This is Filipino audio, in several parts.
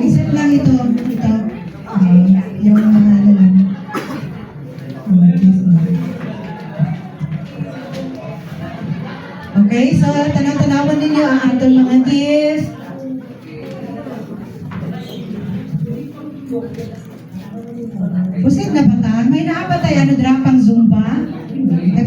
Iset lang ito. Ito. Okay. Yung mga ano lang. Okay, so tanaw-tanawan ninyo ang atong mga gift. Pusit na ba ta? May naapatay ano drapang Zumba? May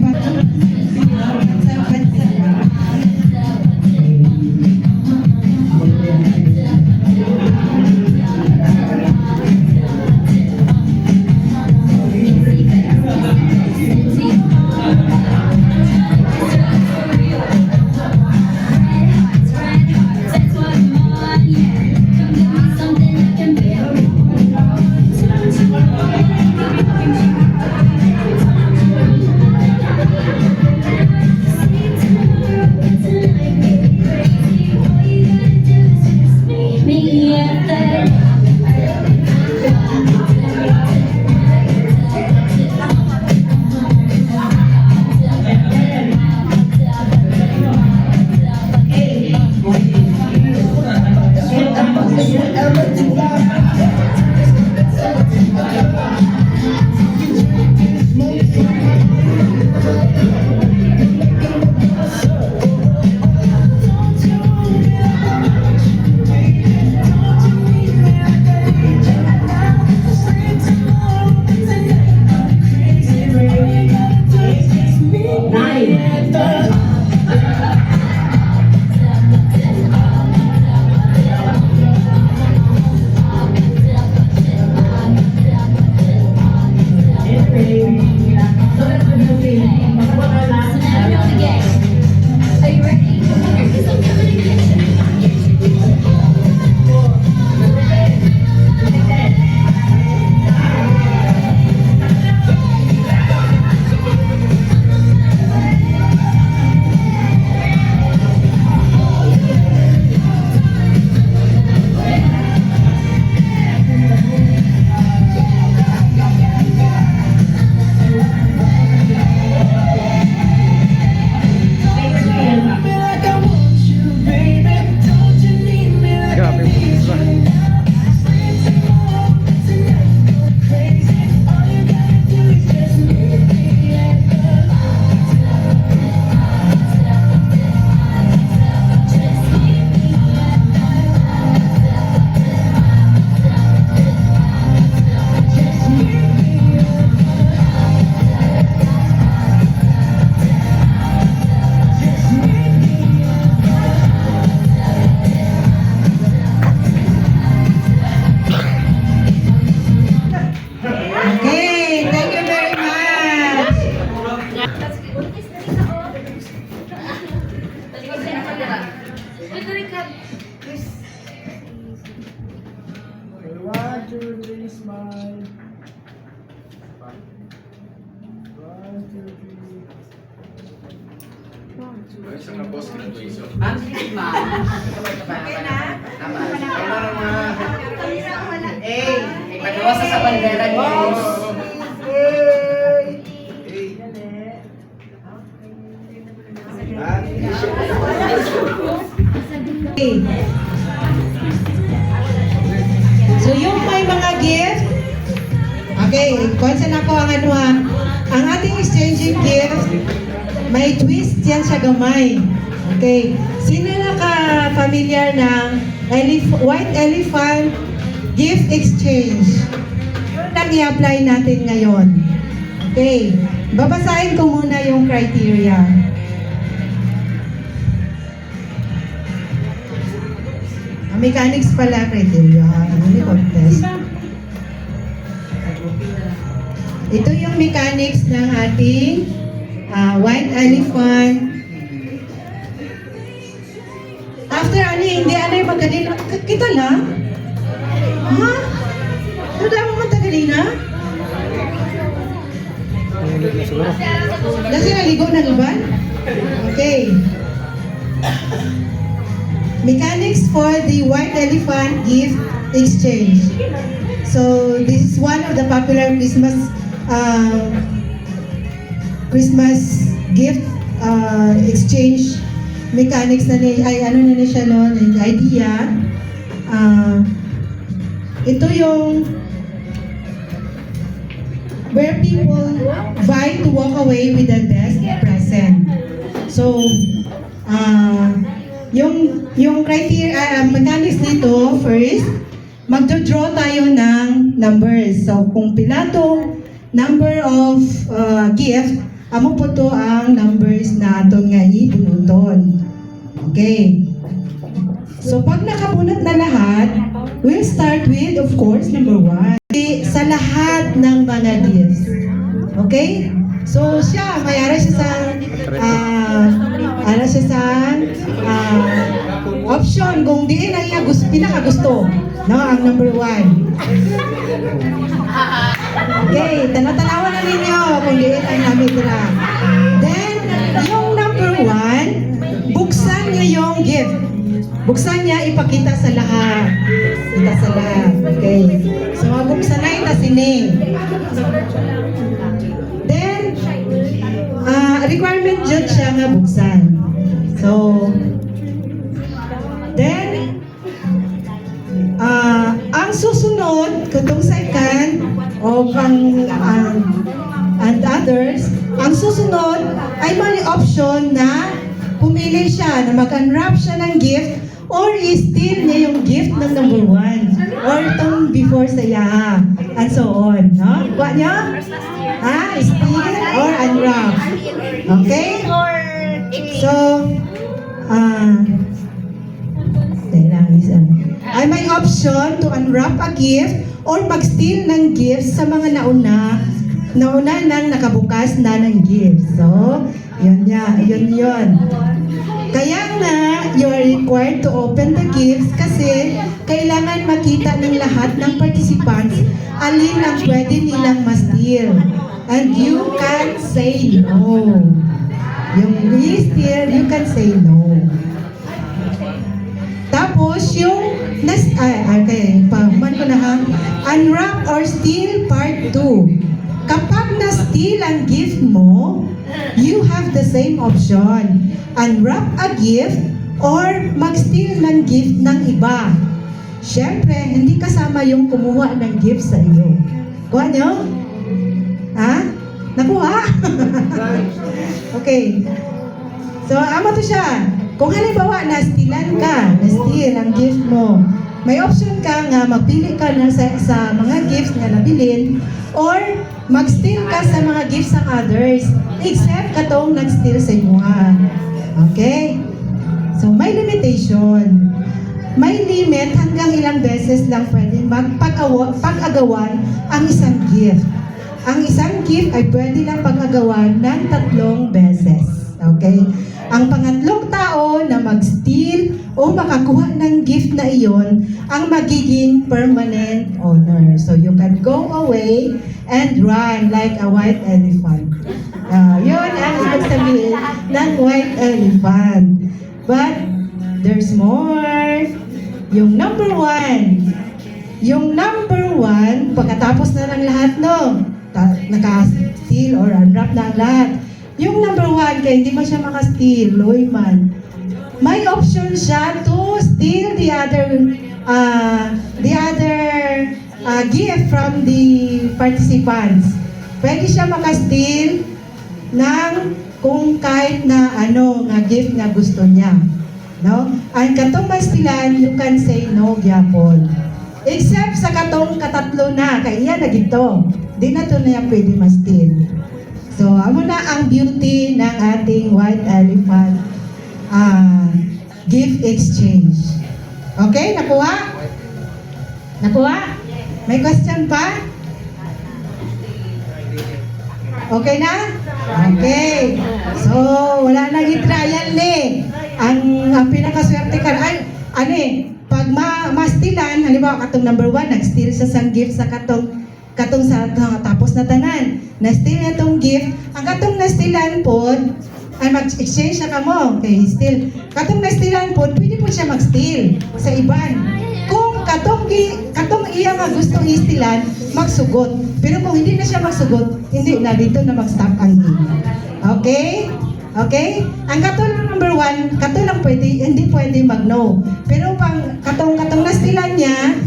Isang na boss ka na ito iso. Ang sige ma. Okay na? Ipagawa sa bandera news. So yung may mga gift, okay, konsen ako ang ano ha, ang ating exchanging gift, may twist yan sa gamay. Okay, sino na ka-familiar ng White Elephant Gift Exchange? Yun ang i-apply natin ngayon. Okay, babasahin ko muna yung criteria. Mechanics pala criteria. Ano ni contest? Ito yung mechanics ng ating White Elephant. After hindi yung magaling. Kita lang? Ha? Ano daw mo tagalina? Kasi naligo na naman? Okay. Mechanics for the White Elephant Gift Exchange. So this is one of the popular Christmas gift exchange mechanics na ni, ay ano na ni siya noon, idea. ito yung where people vie to walk away with the best present. So, yung criteria, mechanics dito, first, magdo-draw tayo ng numbers. So, kung pila tong number of gift, amo po to ang numbers na aton nga ibunuton. Okay. So, pag nakabunot na lahat, we'll start with, of course, number 1. Sa lahat ng mga gifts. Okay? So, siya, may ara siya sa option kung diin na niya pinakagusto. No, ang number 1. Okay, tanong-tanawan na ninyo kung diin ang namitra. Then, yung number 1, buksan niya yung gift. Buksan niya, ipakita sa lahat. Kita sa lahat. Okay. So, buksan na ita sini. Then, requirement jud siya nga buksan. So, then, ang susunod, katong second, o and others, ang susunod ay may option na pumili siya na mag-unwrap siya ng gift or i-steal niya yung gift ng number 1 or itong before saya and so on, no? Kuha niya? Steal or unwrap. Okay? So, ay may option to unwrap a gift or mag-steal ng gift sa mga nauna nang nakabukas na ng gift. So, yun. Kaya nga, you are required to open the gifts kasi kailangan makita ng lahat ng participants alin ang pwede nilang ma-steal. And you can say no. Yung i-steal, you can say no. Tapos, yung pahuman ko na ha. Unwrap or steal part 2. Kapag na-steal ang gift mo, you have the same option. Unwrap a gift or mag-steal ng gift ng iba. Siyempre, hindi kasama yung kumuha ng gift sa iyo. Kuha nyo? Ha? Nakuha? Okay. So, amo to siya. Kung halimbawa, na-stealan ka, na-steal ang gift mo, may option ka nga magpili ka na sa mga gifts na nabilin or mag-steal ka sa mga gifts ng others except katong nag-steal sa imuha. Okay? So, may limitation. May limit hanggang ilang beses lang pwede pag-agawan ang isang gift. Ang isang gift ay pwede lang pag-agawan ng 3 beses. Okay? Ang pangatlong tao na mag-steal o makakuha ng gift na iyon ang magiging permanent owner. So you can go away and run like a white elephant. Yun ang ibig sabihin ng white elephant. But there's more. Yung number 1. Yung number 1, pagkatapos na ng lahat, no? Naka-steal or unwrap na ang lahat. Yung number 1, kaya hindi mo siya maka-steal, loy man. May option siya to steal the other gift from the participants. Pwede siya maka-steal ng kung kahit na nga gift na gusto niya. No? Ang katong ma-stealan, you can say no, gyapon. Except sa katong katatlo na, kaya iyan na gito. Di na to na pwede ma-steal. So, amo na ang beauty ng ating white elephant gift exchange. Okay? Nakuha? Nakuha? May question pa? Okay na? Okay. So, wala na i-trial ni. Ang pinakaswerte ka, pag ma-stealan, halimbawa, katong number 1, nag-steal siya sa gift sa katong sa tapos na tanan. Na-steal na itong gift. Ang katong na-stealan po, ay mag-exchange na ka mo. Okay, steal. Katong na-stealan po, pwede po siya mag-steal sa iban. Kung katong iya nga gustong i-stealan, magsugot. Pero kung hindi na siya magsugot, hindi na dito na mag-stop ang game. Okay? Okay? Ang katong number 1, katong lang pwede, hindi pwede mag-no. Pero pang katong na-stealan niya,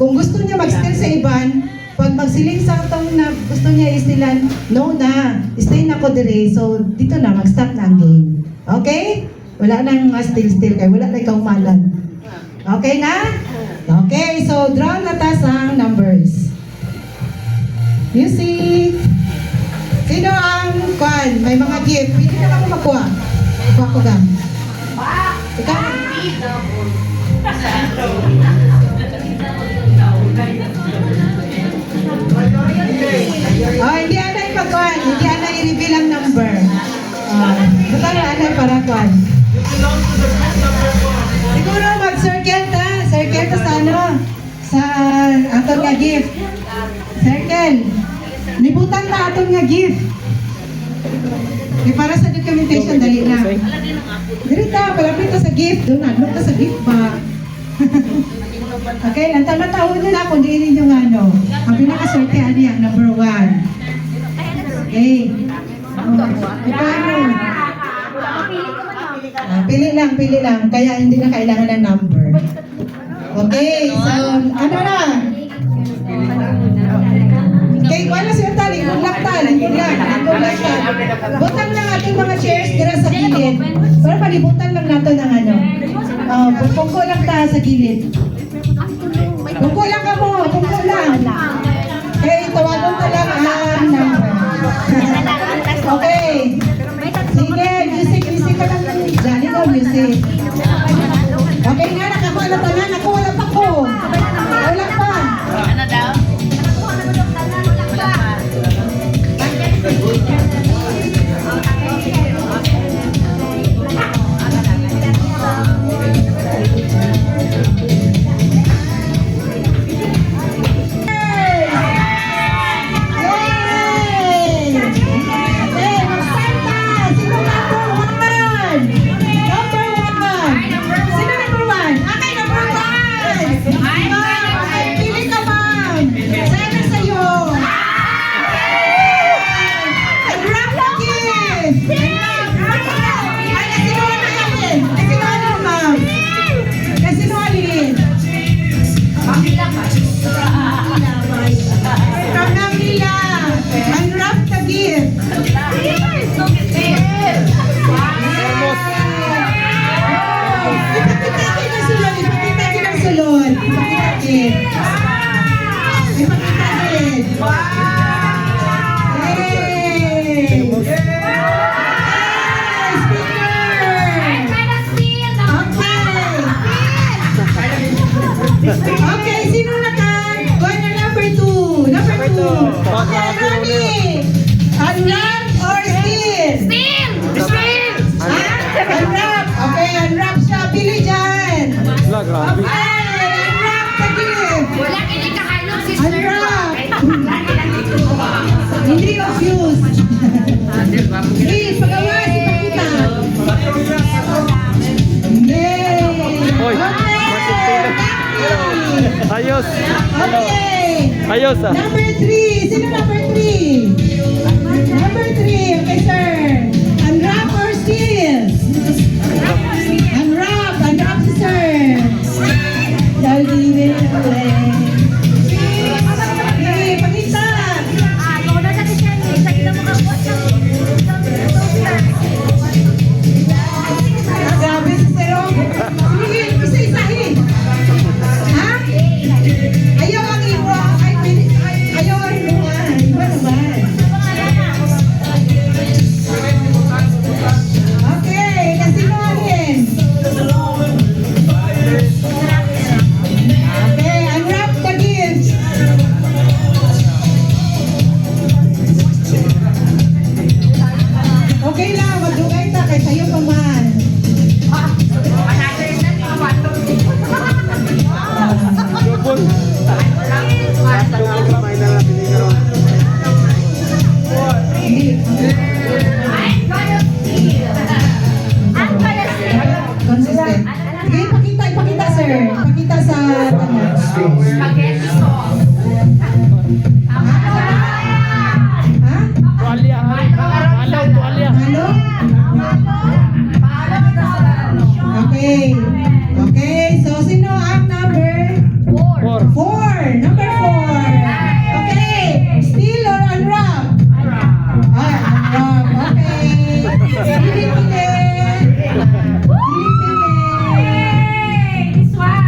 Kung gusto niya mag-steal sa iban, pag magsiling sa atong na gusto niya istilan, no na, stay na ko dire. So, dito na, mag-stop na ang game. Okay? Wala nang steal-steal kayo, wala na ikaw malan. Okay na? Okay, so draw na ta sa numbers. Music! Sino ang kwan? May mga gift. Pwede na ako makuha. Kuha ko gang. Ikaw? Oh, hindi ana ipagkuhan. Hindi ana i-reveal ang number. Basta na ana para kwan. Siguro mag-circle ta. Circle ta sa ano? Sa aton nga gift. Circle. Libutan na aton nga gift. Para sa documentation, dali na. Dali ta, palapit ta sa gift. Doon na, ta sa gift ba? Okay, nantang-tawon nyo na kung diinin nyo nga ano. Ang pinaka-swerte ano yan, number 1. Okay. Paano? Pili lang. Kaya hindi na kailangan ng number. Okay, so, ano na? Okay, wala siya tali, kulak tali, kulak ta. Butang lang ating mga chairs dira sa gilid. Pero palibutan lang nato ng ano. Pungko lang ta sa gilid. Pungko lang ka mo, pungko lang. Okay, tawagon ta lang ang number. Okay. Sige, music ka lang. Johnny ko, music. Okay nga, nakakuha na tanan. Ako, wala pa ko. Wala pa. Ano daw? Okay, sino na ka? Go na number 2. Number 2. Okay, Ronnie. Unwrap or steal? Steal! Steal! Unwrap. Okay, unwrap siya. Pili dyan. Okay, unwrap sa gift. Wala kini kahalog si Sir. Unwrap. Hindi obvious. Please, pagawas, ipakita. Yay! Ayos. Okay. Ayos ah. Number 3. Sino number 3? Number 3. Okay, sir. Unwrap or steal? Unwrap. Unwrap si sir. Don't leave it away. Okay, pakita. Grabe si sir. Sige, isa-isahin. Ha? Ayaw ang iwa. Ayaw ang iwa. Iba naman. Okay, kasi mo alin. Okay, unwrap the gift. Okay lang, magdugay ta kay sayo pa man. Hindi. Consistent. Sige, ipakita sir. Ipakita sa tanong. Spaghetti sauce. Ha? Tuwalya. Alaw, tuwalya. Halo? Okay. Okay, so sino ang number? 4. 4. Number 4. Okay. Steal or unwrap? Unwrap. Okay. Pili-pili. Hey, this one.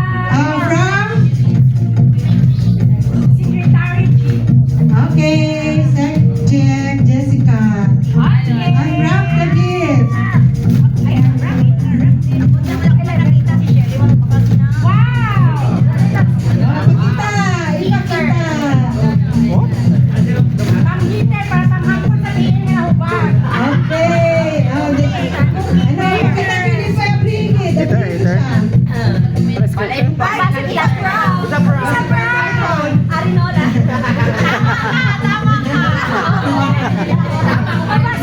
From? Secretary Chief. Okay. Check. Jessica. Okay. Unwrap the gift. Ay, unwrap it. Wow! Ipakita. Pang-heater para panghapon sabihin niya hubag. Okay. Ano? Pakita nyo ni Fabric. Dapat siya. Basta kita brown. Isa brown. Arinola. Tama ka. Tama ka.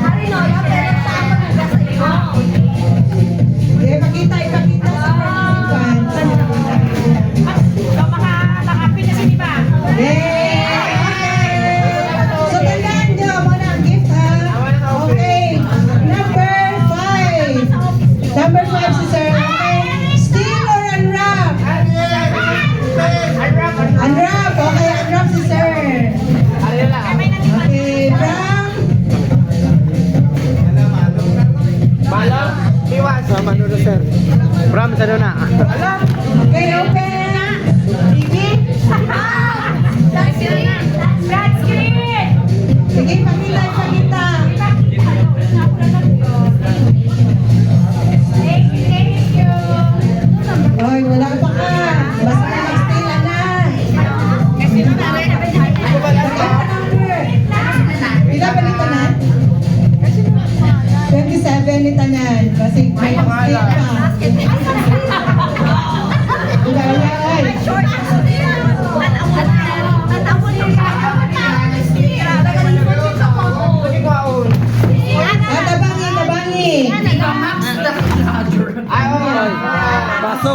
Arinola, pero tama ka sa iyo. Okay, ipakita sa participants. Makapin na si Diba? So, tandaan nyo muna ang gift, ha? Okay. Number 5. Number 5 si Sir. Okay. Steal or unwrap? Unwrap. Okay, unwrap si Sir. Okay, from? Sama dulu sir. Bram sa doon na. Okay, open. Flat screen! Sige, ipakita. Thank you! Oy, wala pa ka. Basta mag-steal na. Kasi nung namin, Pila balita na? 27 itanan. Kasi may mag-steal pa. Wala, ay. Tabangi. Baso.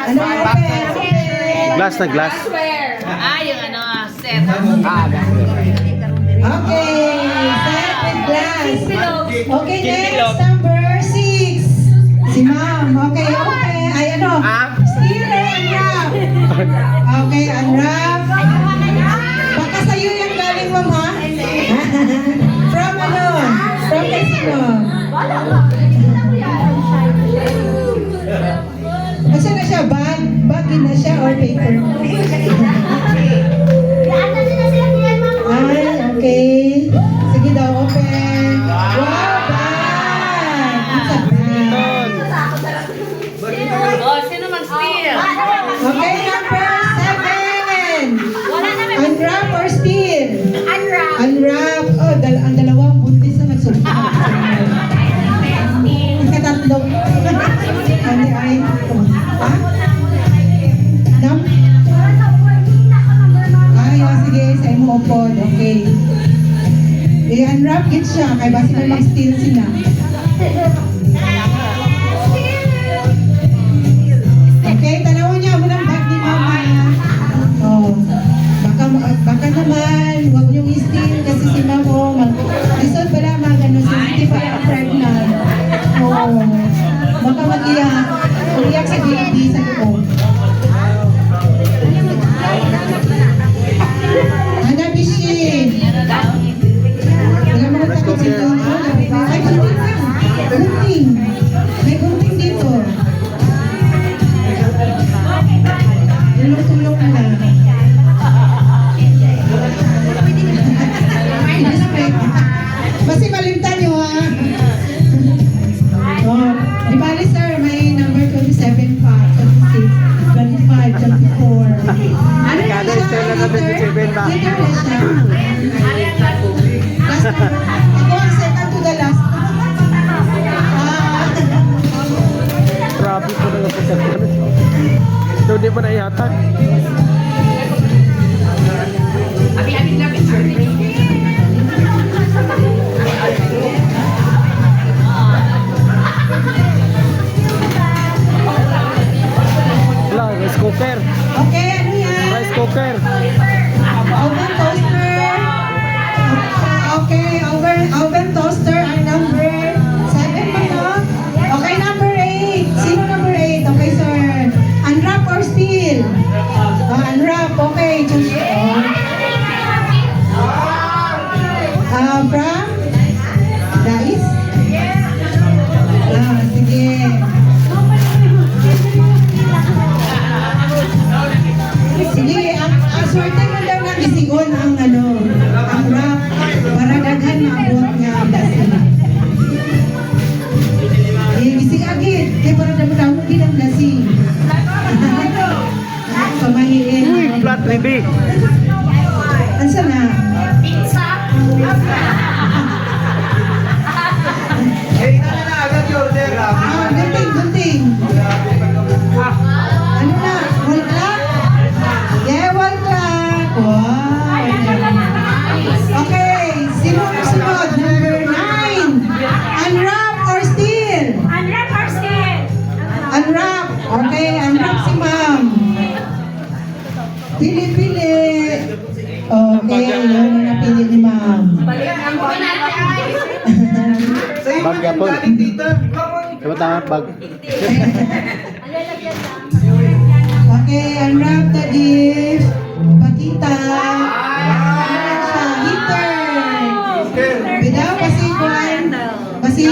Ano open? Glass na glass. yung ano, set. Okay, set with glass. Okay, next, number 6. Si Ma'am. Okay, open. Ay, ano? Steal or unwrap? Okay, unwrap. Baka sa'yo yung galing, Ma'am, ha? From ano? From Casino. Asa na siya? Bag? Bagin na siya or paper? Ay, okay. Sige daw, open. Wow, bag! It's a bag. Oh, sino mag-steal? Okay, number 7. Unwrap or steal? Unwrap. Unwrap. Oh, ang dalawang buntis na nagsulta. Ikatatlong. Ay. Ha? Num? Ay, oh, sige. Sa imo upod. Okay. I-unwrap it siya. Kaya basi may mag-steal sila. Okay, tanawin niya mo ng bag ni Mama. Oh. Baka naman, huwag niyong i-steal kasi si Mama, lisod pala mga ganun, sensitive pa yung pregnant. Oh. Baka mag-iyak sa baby sa loob. Ana, Bishi. Wala mo na takot dito. Ay, gunting na. Gunting. May gunting dito. Tulong-tulong na lang. Basi malimtan nyo, ha? Oh, di bali, sir, may number 27 pa, 26, 25, 24. Ano na Kada siya? style na natin, 27 ba? Leader na siya. Last number. Ako ang second to the last. Grabe po na nga po sa Daw di pa na ihatag. Wala, rice cooker. Okay, ano yan? Rice cooker. Oven toaster. Okay, oven toaster ang number 7 pa, no? Okay, number 8. Sino na 3B. Ansa na? Pizza. Gunting. Ano na? Wall clock? Yeah, wall clock. Wow. Okay, sino ang sunod? Number 9. Unwrap or steal? Unwrap. Okay, unwrap si ma'am. Pili-pili. Okay, yun ang napili ni ma'am. Bag yapon. Diba tama? Bag. Okay, unwrap the gift. Pakita. Heater. Bidaw kasi kuhan. Kasi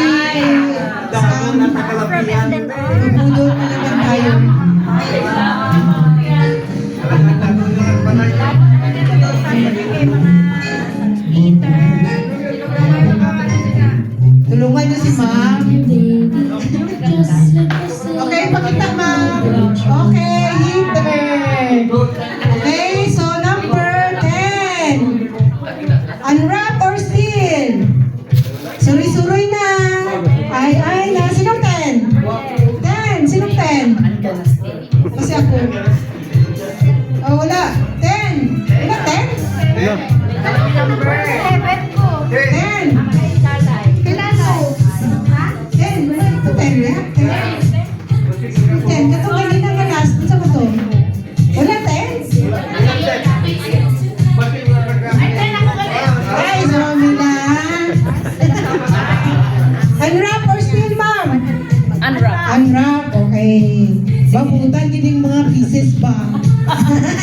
pupulot na naman tayo. Tulungan niyo si ma'am. Okay, pakita ma'am. Okay, heater. Okay, so number 10. Unwrap or steal? Suroy-suroy na. Ay na. Sinong 10? 10. Sinong 10? Kasi ako. Oh, wala. 10. Wala 10? Ano? 10. 10. Wala ito 10 na. 10. Katong kanina ka last. Sa mo to? Wala 10? Ay, zombie lang. Unwrap or steal, ma'am? Unwrap. Unwrap, okay. Babutan gining mga pieces ba?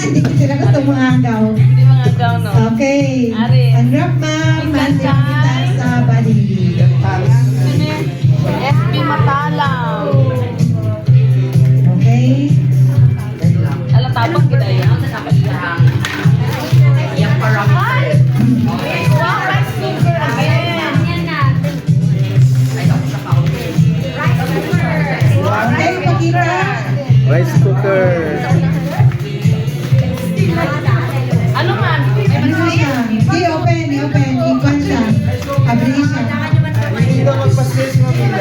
Hindi ko sila ka tumagaw. Hindi mga gaw, no? Okay. Ari. Unwrap, ma'am. Kita Kita sa bali. FB Matalaw. Okay. Alam, tapang kita yun. Yang paramal. Wow, rice cooker again. Okay, pakita. Rice cooker. Ano man? Ano na siya? I-open. I-open siya. Abri siya.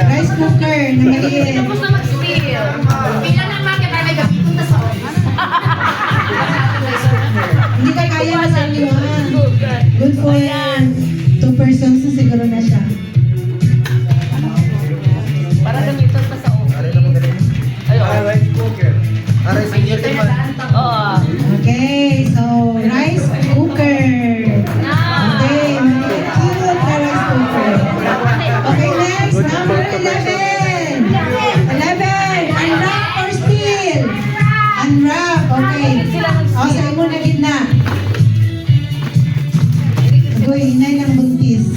Rice cooker na maliit. Tapos na mag-steal. Pila na mga kaya may gamitin na sa office. Hindi ka kaya na sa inyo, ha? Good for 2 persons na siguro na siya. Para gamitin pa sa office. Ayun. Oo. Okay, so rice cooker. Okay, maliit cute na rice cooker. Okay, next, number 11. 11, unwrap or steal? Unwrap, okay. O, sa imo na gitna. Agoy, hinay ng buntis.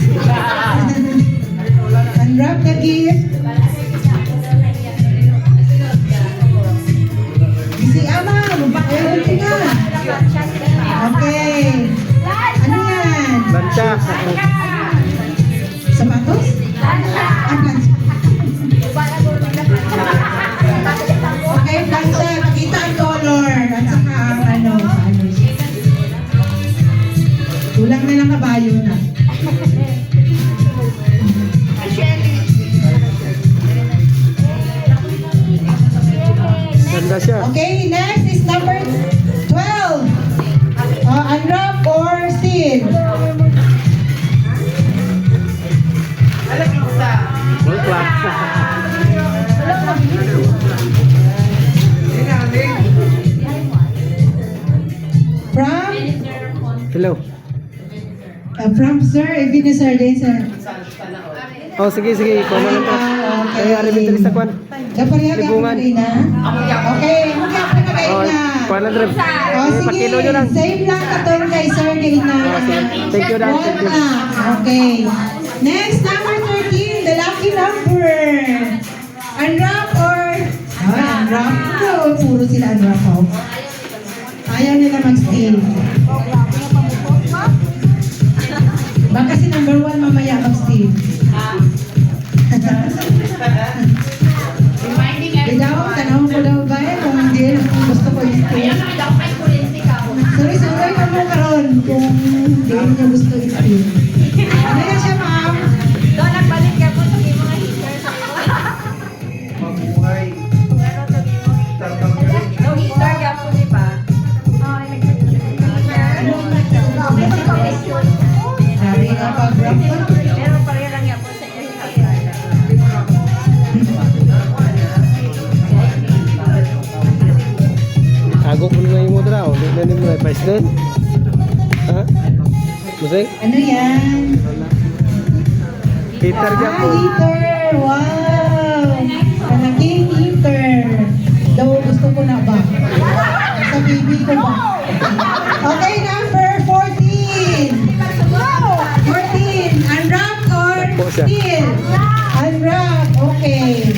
Unwrap the gift. Si Ama, magpakaroon ka na. Okay. Ano yan? Lansya. Sapatos? Ah, plancha. Okay, plancha. Pakita ang color. At saka ang ano. Kulang na lang kabayo na. Ganda siya. Okay, next is number 12. Unwrap or steal? Wall clock. From? Hello. From Sir Ebenezer din, sir. Oh, sige. Ikaw na lang to. Okay. Kaya arimin sa kwan. Kaparihan ka Libungan. na. Okay, magkaya pa na kayo Oh, na. kwan lang drip. Oh, sige, Pakilo nyo lang. save lang katong kay Sir kay na. Oh, sige. Thank you, Dan. Thank you. Okay. Next, number 13, the lucky number. Unwrap or? Unwrap. Oh, puro sila unwrap. Oh. Ayaw nila mag-steal. Baka si number 1 mamaya mag-steal. Bidaw, tanong ko daw ba kung hindi, kung gusto ko i-steal. Sorry, Hindi niya gusto i-steal. Ano yan siya, ma'am? Doon nagbalik ka po sa mga heater sa Mabuhay. Pero sa Tatanggalin. no heater ka po, di ba? Sabi nga pag-wrap ko. Pero pareho lang yan po sa inyo heater. Ako ko nga yung mudra. Hindi na nimo na price doon. Ha? Musay? Ano yan? Heater ka po. Heater! Wow! Kanaking heater. Daw gusto ko na ba? Sa baby ko ba? Okay, number 14. 14. Unwrap or Takbo siya. steal? Unwrap. Okay.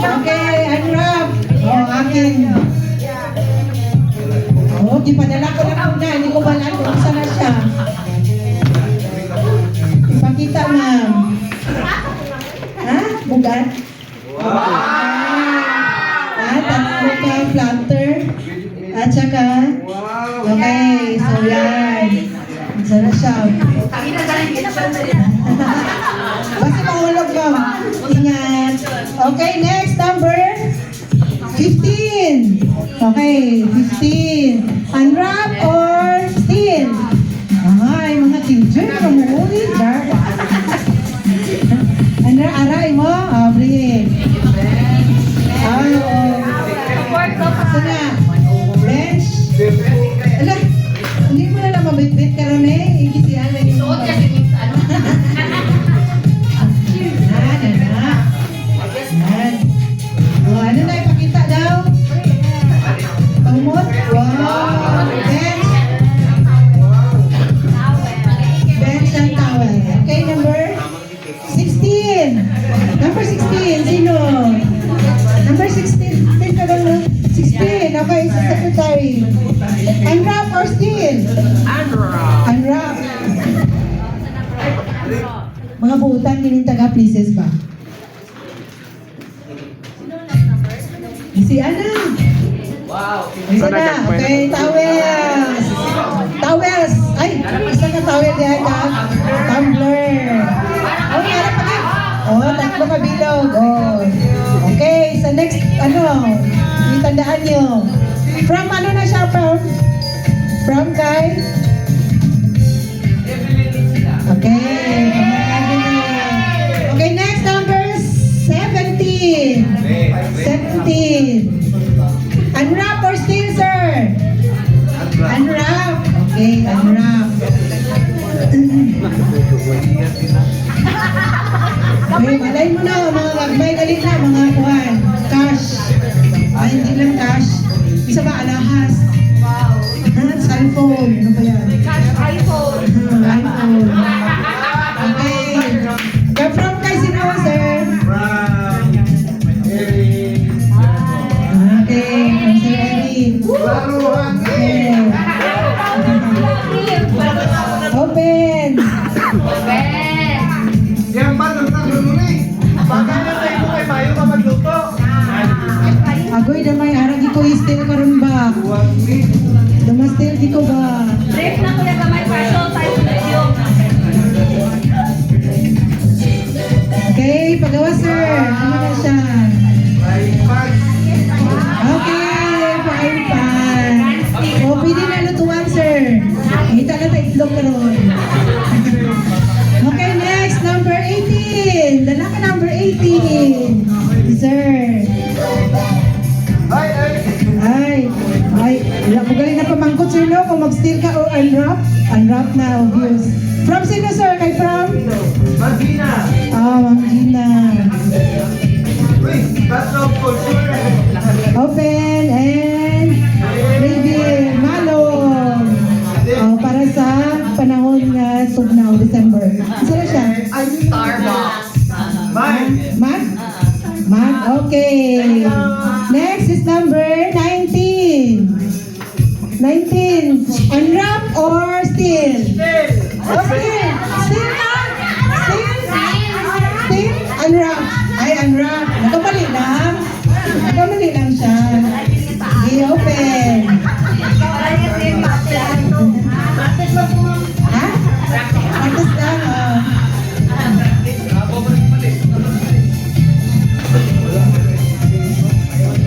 Okay, unwrap. Oh, akin. Oh, gipadala ko lang muna. Hindi ko balaan kung saan na siya. Ipakita, ma'am. Ha? Bugat? Tatlo ka planter. At saka, okay, so yan. Saan na siya? Basta mahulog mo. Ingat. Okay, next number 15. Okay, 15. Unwrap or steal? Ay, mga teacher, kamuuli. Unwrap, aray mo. Abri. Ay, sana. Bench. Ala, hindi mo na lang mabitbit ka ron eh. Igisihan lang yung Suot kasi minsan ano. Ano na ipakita daw? Pangmot? Wow! Bench. Bench and towel. Okay, number 16. Number 16, sino? Number 16. Steal ka lang, no? 16. Okay, sa secretary. Unwrap or steal? Unwrap. Mga buutan, kinintaga, pleases ba? Si Ana. Wow. Isa na. Okay, towels. Towels. Ay, isa ka towel diyan ka. Tumbler. Oh, harap pa ka. Oh, tatlo ka bilog. Oh. Okay, sa next, itandaan nyo. From ano na siya, from kay? Okay. Okay, next number 17. 17. Unwrap or steal, sir? Unwrap. Okay, unwrap. Okay, malay mo na, mga gagmay galit na, mga kuhan. Cash. Ay, hindi lang cash. Isa ba, alahas? Wow. Cellphone. Ano ba yan? Cash iPhone. iPhone. Okay. From kay sino, sir? Okay, from Sir Eddie. Okay. Open. Yan ba? Nagtaguloy. Baka na tayo mo kay Mayo ka magluto. Agoy damay arang iko istil karon ba? Dumastil di ko ba? Brief na ko yung kamay partial tayo sa iyo. Okay, pagawa sir. Ano na siya? Okay, fine pan. O, pwede na lutuan sir. Hita na tayo itlog karon. Okay, next, number 18. Dala ka number 18. Sir. Ay, wala ko galing na pamangkot sir no, kung mag-steal ka o unwrap. Unwrap na, obvious. From sino sir? Kay from? Ma'am Gina. Open and reveal. Malong. Para sa panahon na tugnaw, December. Sino siya? Starbucks. Mag? Mag, okay. Next is number 19. 19. Unwrap or steal? Okay. Steal ka? Steal? Steal? Unwrap. Ay, unwrap. Nagkamali lang. Nagkamali lang siya. Sige, open. Ha? Practice lang, oh.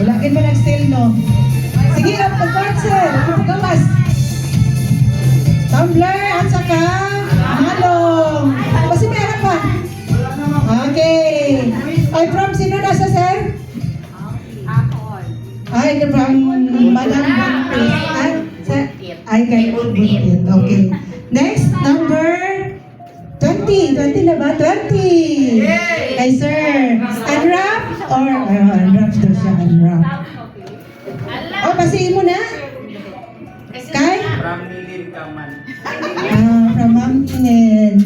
Wala kin mo nag-steal, no? Sige, pag-parcel. Pag-gawas. Tumbler at saka malong. Kasi meron pa. Okay. Ay, from sino nasa, sir? Ay, from Madam Buntis. Ay, kay Buntis. Okay. Next, number 20. 20 na ba? 20. Kay sir. Unwrap or unwrap daw siya, unwrap. Oh, pasihin mo na. Kay? From Nilin Kaman. From Ma'am Inen.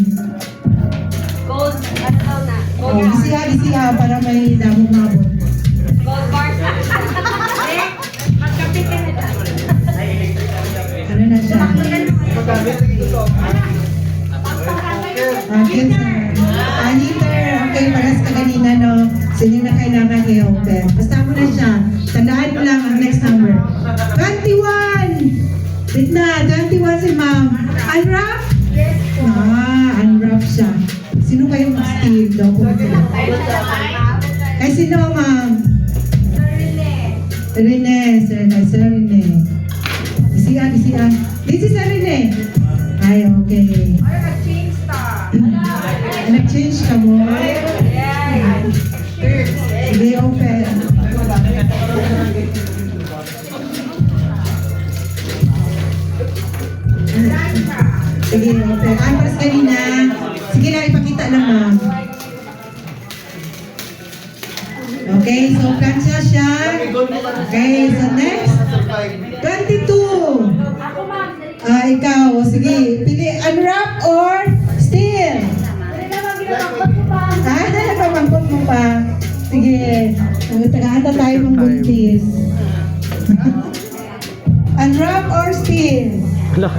Gold, ano daw na? Oh, gisiha para may damo mabot. Gold bars. Magkapit ka na. Ano na siya? Magamit ang ito. Okay, sir. Heater. Okay, paras ka kanina, no? So, yun na kailangan i-open. Basta mo na siya. Tandaan mo lang ang next number. 21! Wait na, 21 si ma'am. Unwrap? Unwrap siya. Sino kayo mag-steal? Daw po. Kay sino, ma'am? Rene, sir. Kay Sir Rene. Gisiya. This is Sir Rene. Ay, okay. Nag-change ka mo? Sige, open. Sige, open. Ay, paras kanina. Sige na, ipakita na, ma'am. Okay, so kansya siya. Okay, so next. 22. Ikaw. Sige, pili unwrap or steal? Pamangkot mo pa. Sige. Tagahanda tayo ng buntis. Unwrap or steal? Hala.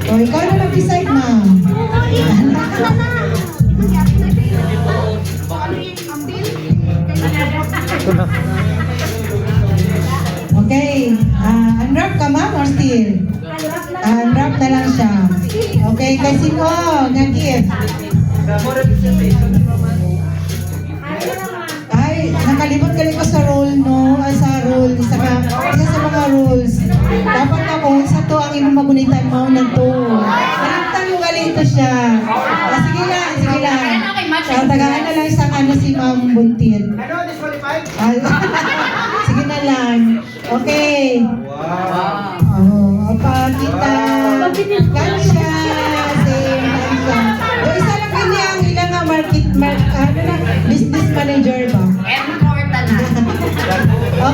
O, ikaw na mag-decide, ma'am. Okay. Unwrap ka, ma'am, or steal? Unwrap na lang siya. Okay, kay sino nag-gift? Ay, nakalimot ka rin ko sa role, no? Ay, sa role. Isa sa mga rules. Dapat na kung sa to ang imong magunitan mo na to. Kalimtan mo galito siya. Sige lang. Tagahan na lang isang ano si Ma'am Buntit. Ano, disqualified? Ay, sige na lang. Okay. Wow. Oh, apa kita. Kansya. Same kansya. O, isa lang kanya ang ilang nga business manager ba? Important na.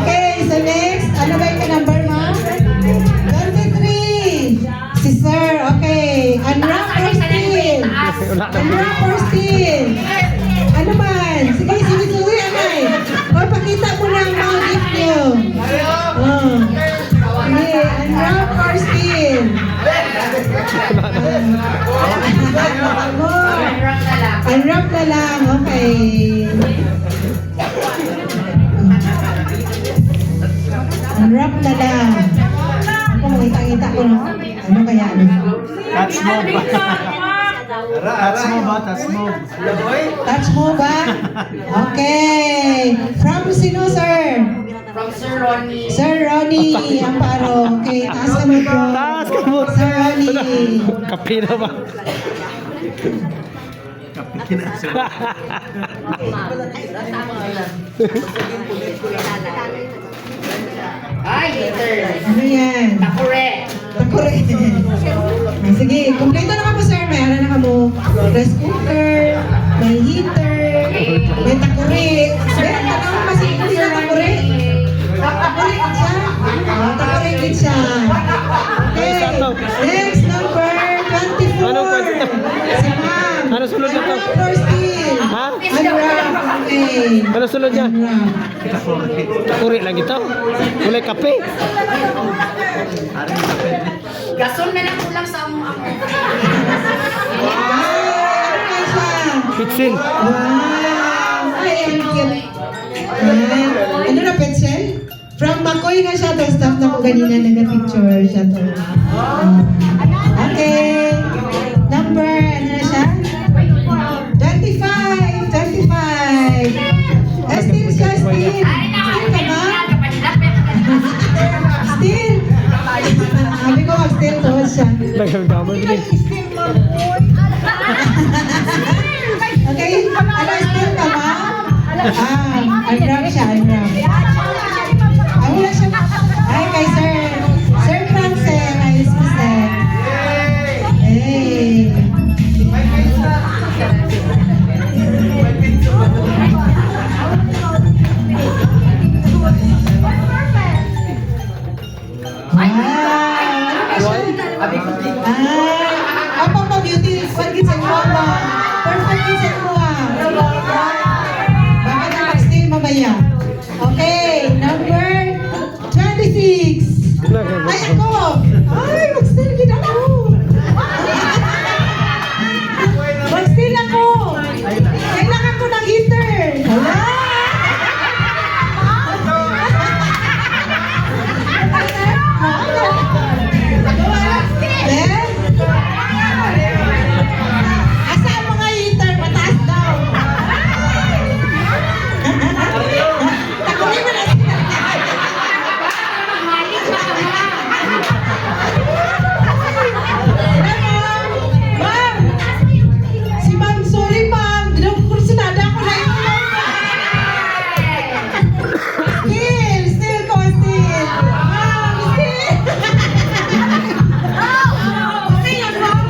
Okay, so next. Ano ba yung number mo? 23. Si Sir. Okay. Unwrap or steal? Unwrap or steal? Ano man? Sige, anay. O, pakita mo na ang mga gift nyo. Oh. Sige, unwrap or steal? Unwrap na lang. Okay. Unwrap na lang. Ako, kita ko no. Ano kaya ano? Touch mo ba? Touch mo ba? Touch mo. Touch mo ba? Okay. From sino, sir? From Sir Ronnie. Sir Ronnie Amparo. Okay, taas ka mo bro. Taas ka mo. Sir Ronnie. Kape na ba? Kape na siya. Ay, hater. Ano yan? Takure. Takure. Sige, kompleto naman po sir. May ano na mo. Rice cooker, may heater, may takure. Sir, tanong mas hindi na takure. Takure gid siya. Takure gid siya. Okay. Next number 24. Anong kwento? Si ma'am. Ano sunod nito? Unwrap or steal? Ha? Unwrap. Okay. Ano sunod niya? Unwrap. Takuri lang ito. Kulay kape. Gason na lang kulang sa among ako. Wow! Ano siya? Pitsin. Wow! Ay, ang cute. Ano na, pencil? From Makoy na siya to. Staff na ko ganina nag-picture siya to. Okay. Number, ano na siya? 25. 25. Still siya, still. Still ka ba? Still. Sabi ko, still to siya. Nagkamay din. Okay? Ano, still ka ba? Unwrap siya, unwrap. Wala siya. Ay, kay Sir. Sir Francel. Ayos ko, Sir. Hey. May face na. May face Wow. Ano ba siya? Ay. Apa pa beauty? What gets in mo ba? Perfect gets in mo Baka na mag-steal mamaya. Okay. Number 26. Ay, ako! Ay, mag-steal din ako! Mag-steal ako! Kailangan ko ng heater! Hala! Ben? Asa ang mga heater? Mataas daw! Takunin mo na sila! Ma'am! Si Ma'am, sorry ma'am. Kursunada ko na ito. Still ko, still. Ma'am, still. Okay yan, ma'am.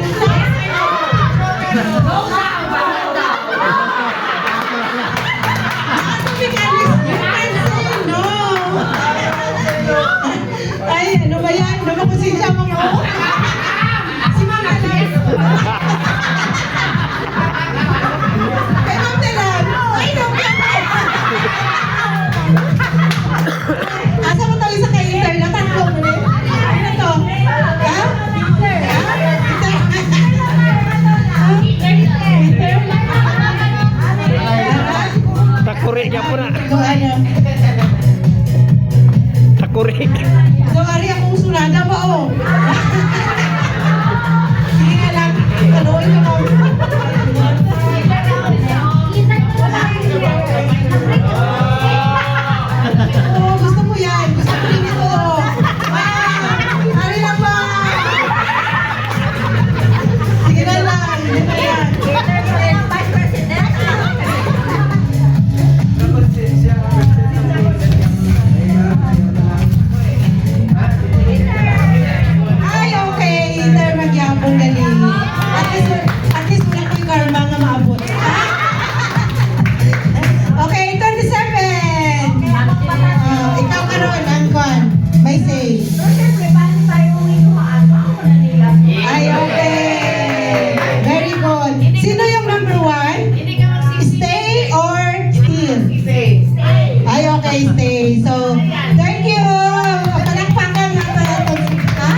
No. Ay, ano ba yan? Lumakonsensya mo mo? Si Ma'am na lang. Kay Ma'am na lang. Ay, no. Asa mo tayo sa kainter na tatlo mo rin? Ano to? Ha? Takurik niya po na. So, ano? Takurik. So, ari akong sunada ba, oh? Sige nga lang. Panood ka mo. Oh, gusto mo yan. Gusto mo rin ito. Ari lang ba? Sige na lang. Sige na lang. Ay, okay. Inter magyapon galing. At least wala ko yung karma nga maabot. Okay, 27. Ikaw karon ang kwan. May say. Ay, okay. Very good. Sino yung number 1? Stay or steal? Ay, okay, stay. So, thank you. Palakpakan ng ha?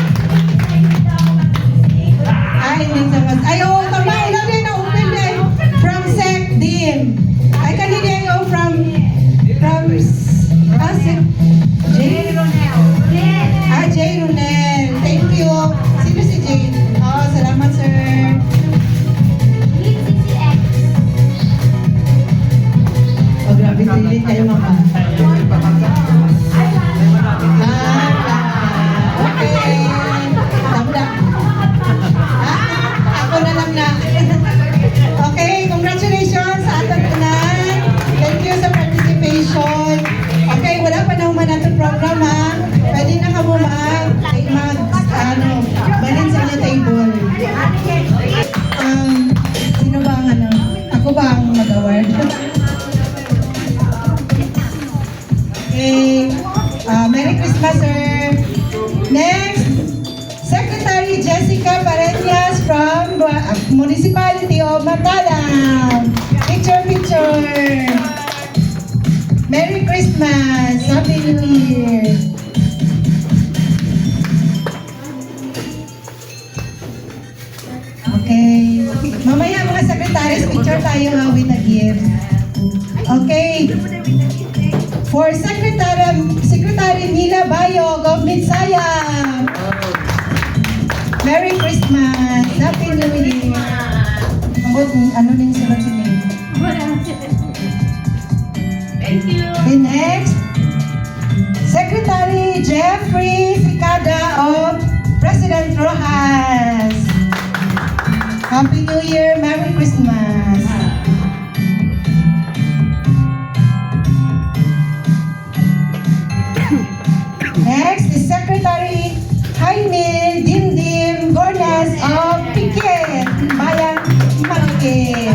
Ay, hindi sa mas. Ay, oo, tama. Ilang din na open din. From Sec Dim. Ay, kanina yung from Sec J. J. Ronel. Thank you. Sino si Jane? Oh, salamat, sir. Oh, grabe, trilin kayo, mama. Okay. Tama. Ako na lang na. Okay, congratulations sa ating tanan. Thank you sa participation. Okay, wala pa na human natin program, ha? Pwede na ka manin sa inyo table. Sino ba ang ano? Ako ba ang mag-award? Okay. Merry Christmas, sir. Next, Secretary Jessica Pareñas from Municipality of Matalang. Picture. Merry Christmas. Happy New Year. Okay. Mamaya mga secretaries, picture tayo with a gift. Okay. For Secretary Mila Bayo, Government Sayang. Merry Christmas. Happy New Year. Ano na yung sunod si May? Thank you. Okay, next. Secretary Jeffrey Ficada of President Rojas. Happy New Year, Merry Christmas. Next is Secretary Jaime Dimdim Gornas of Piquet, Bayang Marquez.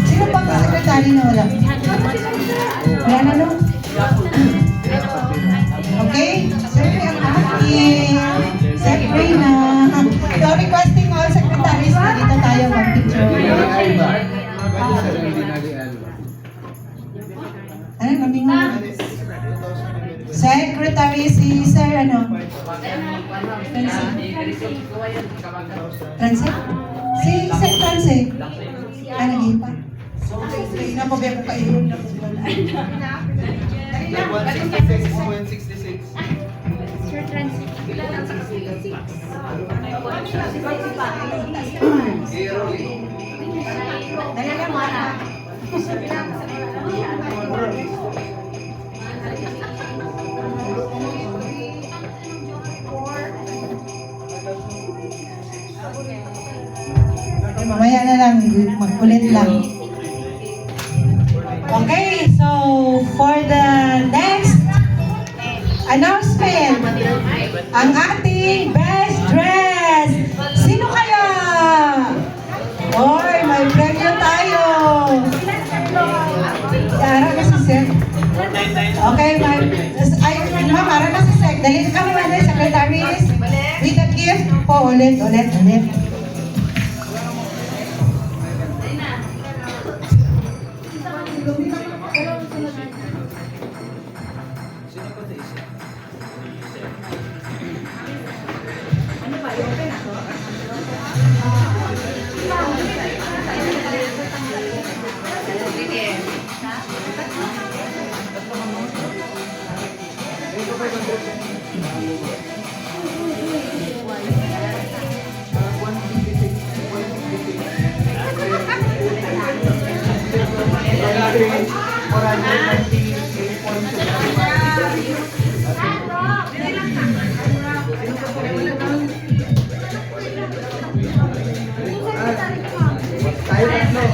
Sino pang secretary na wala? Wala na no? Okay? Secretary ang akin. Secretary na. So requesting all secretaries na dito tayo mag-picture. Ano kami nga? Secretary si Sir ano? Transe? Si Sir Transe? Ano yun pa? Inapabiya ko kayo. 166. Mamaya na lang, magkulit lang. Okay, so for the next announcement, ang ating best dress. Sino kaya? Oy, may premyo tayo. Ara na si Sir. Okay, ma'am, ara na si Sir. Dali kami mga secretaries with a gift po. Ulit. Tayo tatlo.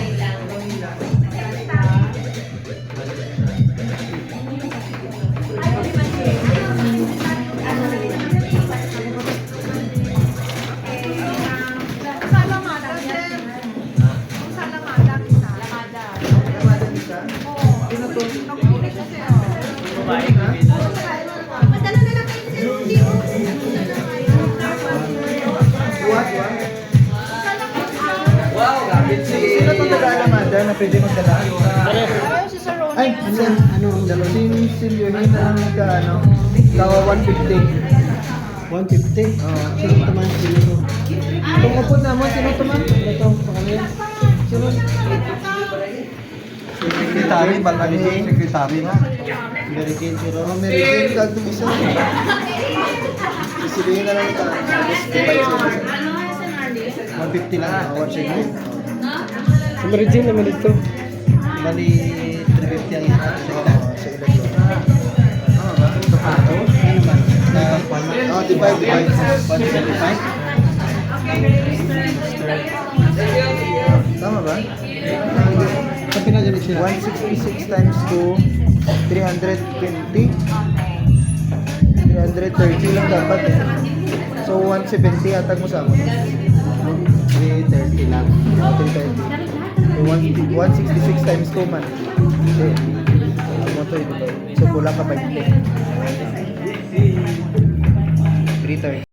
Sino itong nag-aalamada na pwede magdala? Ay, si Leonie na nagka, kawa 150. 150. Sino naman? Sino to? Itong upo naman, sino ito man? Ito, pakanyan. Sino? Secretary, Balmani Secretary na. Mary Jane, sino? Mary Jane, kagdong isa. Isilihin na lang ito. Divide sila. 150 lang, award segment. Si Mary Jane naman dito. Bali, 350 ang isa. Sa election. Ano ba? Ito pa ito? Ano ba? Divide. 175. Tama ba? Sa pinagalit sila. 166 times 2, 320. 330 lang dapat eh. So 170 atag mo sa ako. 330 lang. 330. 166 times 2 man. Okay. So kulang ka 20. 330.